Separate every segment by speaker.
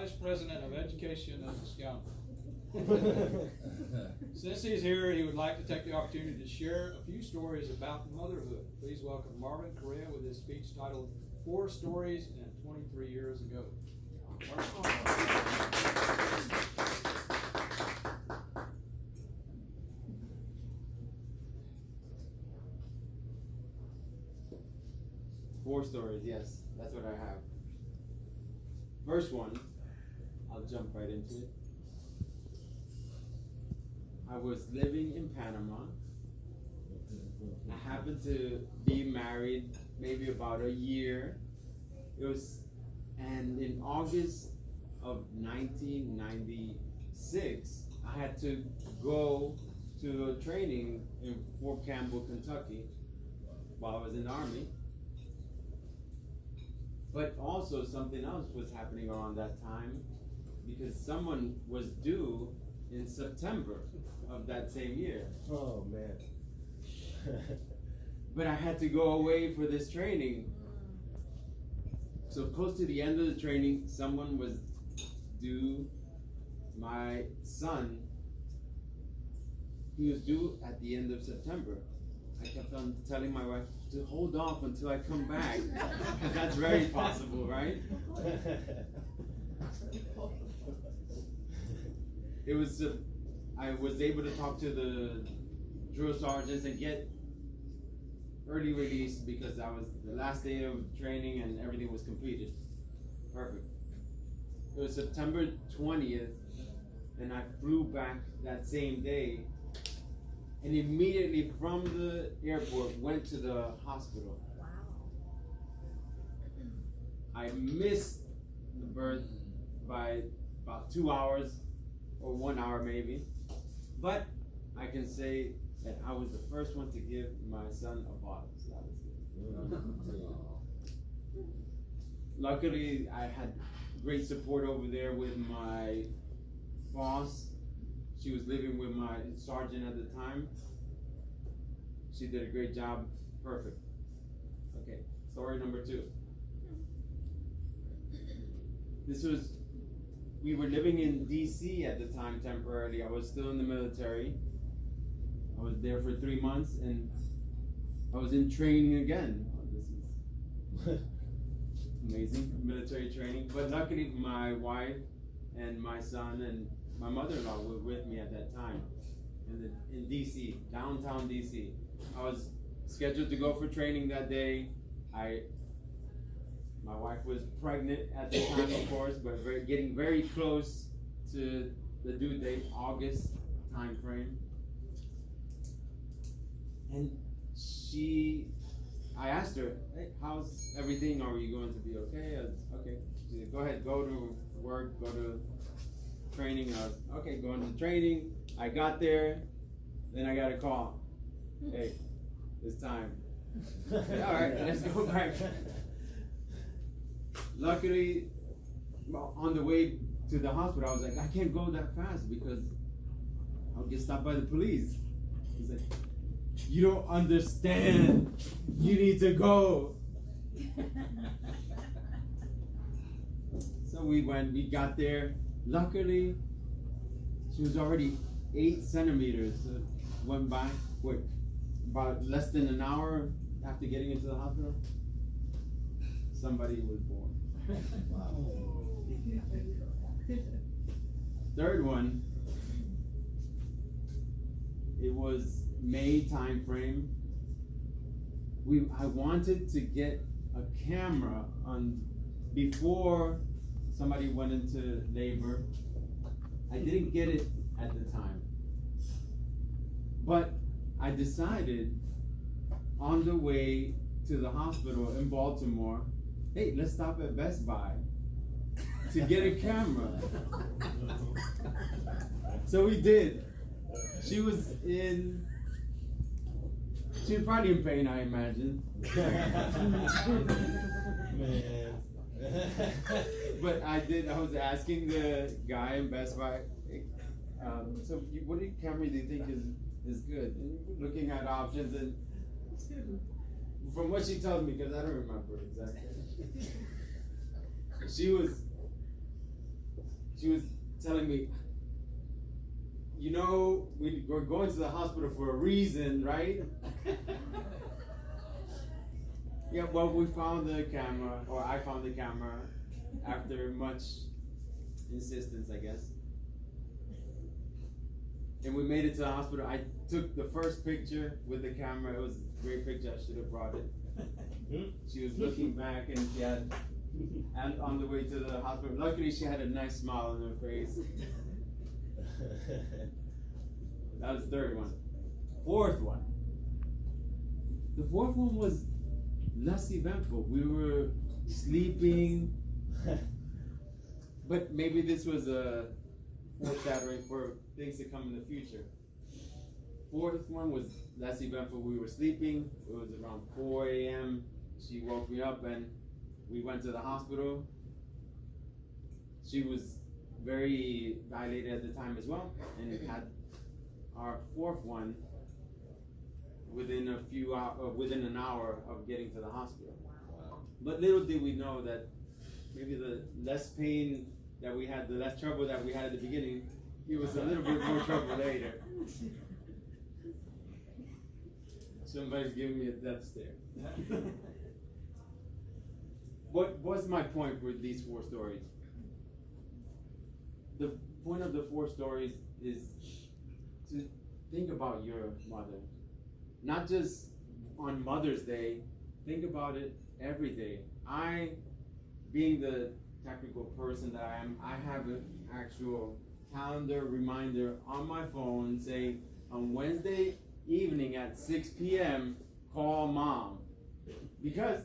Speaker 1: Vice President of Education of the Scout. Since he's here, he would like to take the opportunity to share a few stories about motherhood. Please welcome Marvin Corea with his speech titled 4 Stories and 23 Years Ago.
Speaker 2: Four stories, yes, that's what I have. First one, I'll jump right into it. I was living in Panama. I happened to be married maybe about a year. And in August of 1996, I had to go to a training in Fort Campbell, Kentucky, while I was in the Army. But also something else was happening around that time, because someone was due in September of that same year.
Speaker 3: Oh man.
Speaker 2: But I had to go away for this training. So close to the end of the training, someone was due. My son, he was due at the end of September. I kept on telling my wife to hold off until I come back, because that's very possible, right? It was, I was able to talk to the drill sergeants and get early release, because that was the last day of training and everything was completed. Perfect. It was September 20th, and I flew back that same day, and immediately from the airport went to the hospital.
Speaker 4: Wow.
Speaker 2: I missed the birth by about 2 hours or 1 hour maybe, but I can say that I was the first one to give my son a bottle, so that was good. Luckily, I had great support over there with my boss. She was living with my sergeant at the time. She did a great job. Perfect. Okay, story number 2. We were living in DC at the time temporarily. I was still in the military. I was there for 3 months, and I was in training again. Oh, this is amazing, military training. But luckily, my wife and my son and my mother-in-law were with me at that time in DC, downtown DC. I was scheduled to go for training that day. My wife was pregnant at the time, of course, but getting very close to the due date, August time frame. And I asked her, hey, how's everything? Are you going to be okay? I was, okay. She said, go ahead, go to work, go to training. I was, okay, going to training. I got there, then I got a call. Hey, it's time. I said, all right, let's go back. Luckily, on the way to the hospital, I was like, I can't go that fast because I'll get stopped by the police. He's like, you don't understand. You need to go. So we got there. Luckily, she was already 8 centimeters. So it went by quick. About less than an hour after getting into the hospital, somebody was born. Wow. Third one, it was May time frame. I wanted to get a camera on before somebody went into labor. I didn't get it at the time, but I decided on the way to the hospital in Baltimore, hey, let's stop at Best Buy to get a camera. So we did. She was probably in pain, I imagine.
Speaker 3: Man.
Speaker 2: But I was asking the guy in Best Buy, hey, so what camera do you think is good? And looking at options, and from what she told me, because I don't remember exactly, she was she was telling me, you know, we're going to the hospital for a reason, right? Yeah, well, we found the camera, or I found the camera after much insistence, I guess. And we made it to the hospital. I took the first picture with the camera. It was a great picture. I should have brought it. She was looking back, and she had, and on the way to the hospital. Luckily, she had a nice smile on her face. That was the third one. Fourth one. The fourth one was less eventful. We were sleeping, but maybe this was a foreshadowing for things to come in the future. Fourth one was less eventful. We were sleeping. It was around 4 a.m. She woke me up and we went to the hospital. She was very dilated at the time as well, and had our fourth one within an hour of getting to the hospital.
Speaker 3: Wow.
Speaker 2: But little did we know that maybe the less pain that we had, the less trouble that we had at the beginning, it was a little bit more trouble later. Somebody's giving me a death stare. What's my point with these 4 stories? The point of the 4 stories is to think about your mother. Not just on Mother's Day, think about it every day. I, being the technical person that I am, I have an actual calendar reminder on my phone saying, on Wednesday evening at 6 p.m., call Mom. Because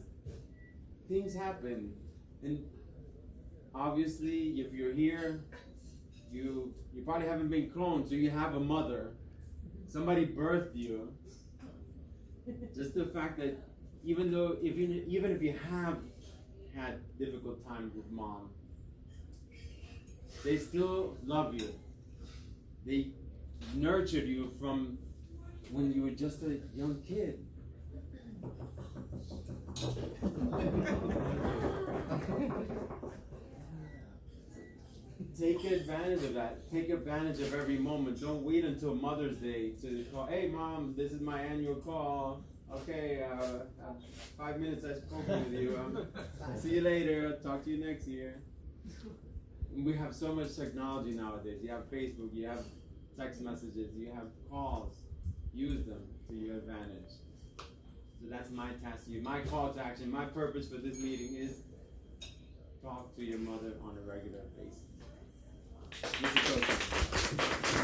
Speaker 2: things happen. And obviously, if you're here, you probably haven't been cloned, so you have a mother. Somebody birthed you. Just the fact that even if you have had difficult times with Mom, they still love you. They nurtured you from when you were just a young kid. Take advantage of that. Take advantage of every moment. Don't wait until Mother's Day to call, hey Mom, this is my annual call. Okay, 5 minutes I've spoken with you. See you later. Talk to you next year. We have so much technology nowadays. You have Facebook, you have text messages, you have calls. Use them to your advantage. So that's my task to you. My call to action, my purpose for this meeting is talk to your mother on a regular basis.